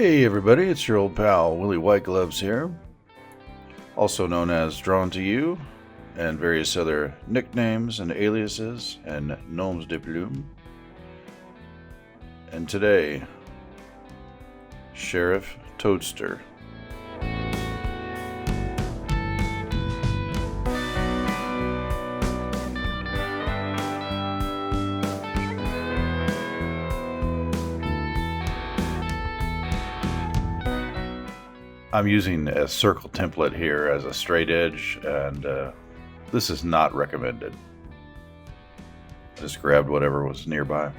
Hey everybody, it's your old pal Willie Whitegloves here, also known as Drawn to You, and various other nicknames and aliases and noms de plume. And today, Sheriff Toadster. I'm using a circle template here as a straight edge, and this is not recommended. Just grabbed whatever was nearby.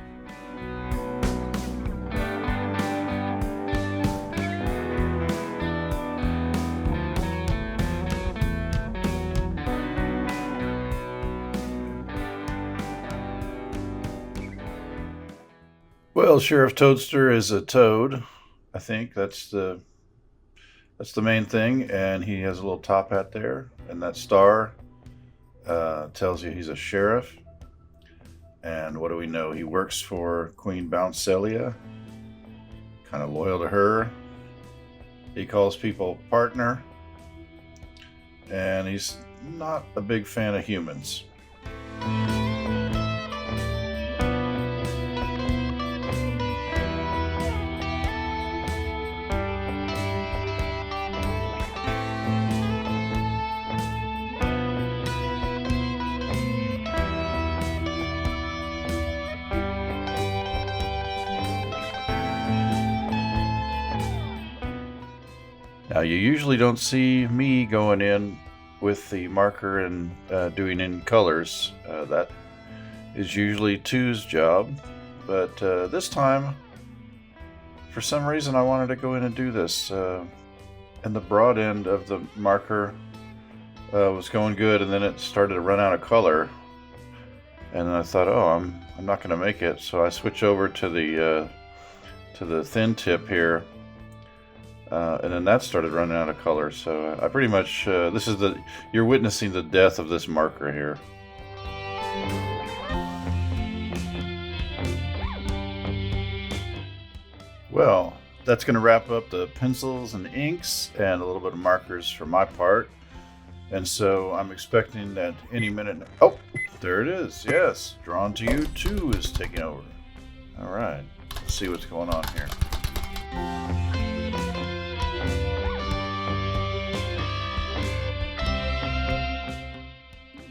Well, Sheriff Toadster is a toad. I think that's the main thing, and he has a little top hat there, and that star tells you he's a sheriff. And what do we know? He works for Queen Bouncelia, kind of loyal to her. He calls people partner, and he's not a big fan of humans. Now, you usually don't see me going in with the marker and doing in colors. That is usually Two's job. But this time, for some reason, I wanted to go in and do this. And the broad end of the marker was going good, and then it started to run out of color. And I thought, oh, I'm not going to make it. So I switch over to the thin tip here. And then that started running out of color, so I pretty much, you're witnessing the death of this marker here. Well, that's going to wrap up the pencils and inks and a little bit of markers for my part. And so I'm expecting that any minute, oh, there it is, yes, Drawn to You 2 is taking over. All right, let's see what's going on here.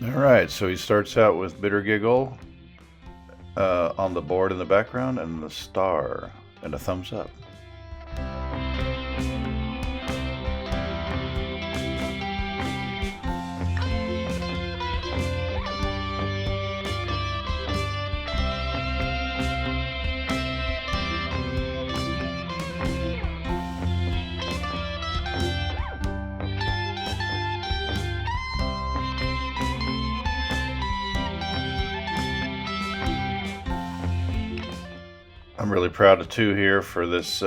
Alright, so he starts out with Bitter Giggle on the board in the background, and the star, and a thumbs up. I'm really proud of Two here for this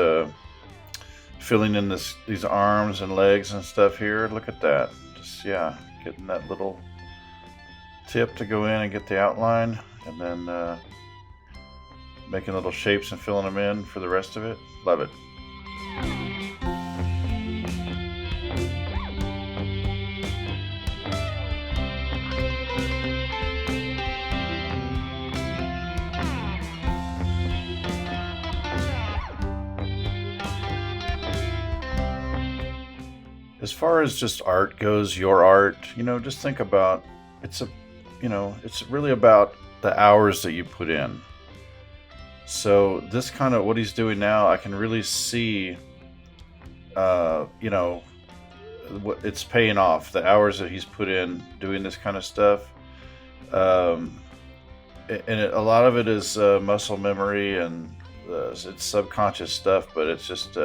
filling in these arms and legs and stuff here. Look at that. Just, yeah, getting that little tip to go in and get the outline, and then making little shapes and filling them in for the rest of it. Love it. As far as just art goes, your art, just think about, it's really about the hours that you put in. So this kind of, what he's doing now, I can really see, what it's paying off, the hours that he's put in doing this kind of stuff. And a lot of it is muscle memory, and it's subconscious stuff, but it's just,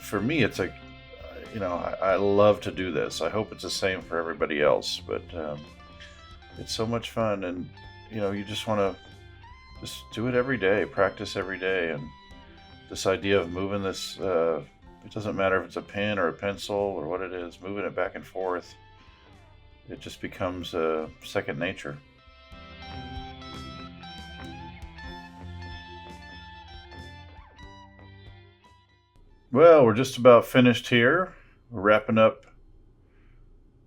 for me, it's I love to do this. I hope it's the same for everybody else, but it's so much fun, and you just want to just do it every day, practice every day. And this idea of moving this, it doesn't matter if it's a pen or a pencil or what it is, moving it back and forth, it just becomes second nature. Well, we're just about finished here. We're wrapping up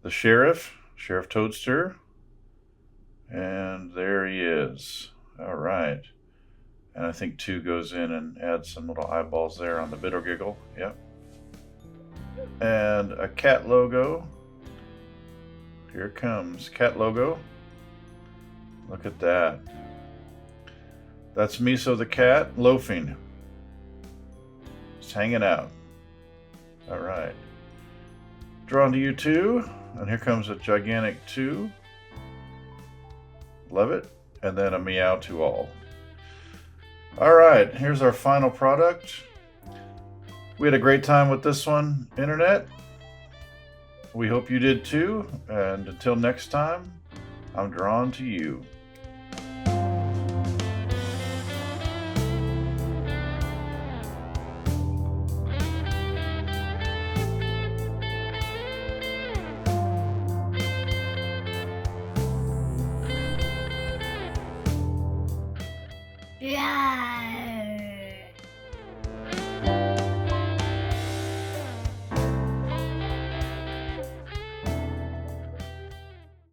the Sheriff Toadster. And there he is. All right. And I think 2 goes in and adds some little eyeballs there on the Bitter Giggle. Yep. And a cat logo. Here it comes. Cat logo. Look at that. That's Miso the cat loafing. Just hanging out. All right. Drawn to you 2. And here comes a gigantic 2. Love it. And then a meow to all. All right, here's our final product. We had a great time with this one, Internet. We hope you did too. And until next time, I'm drawn to you. Yeah.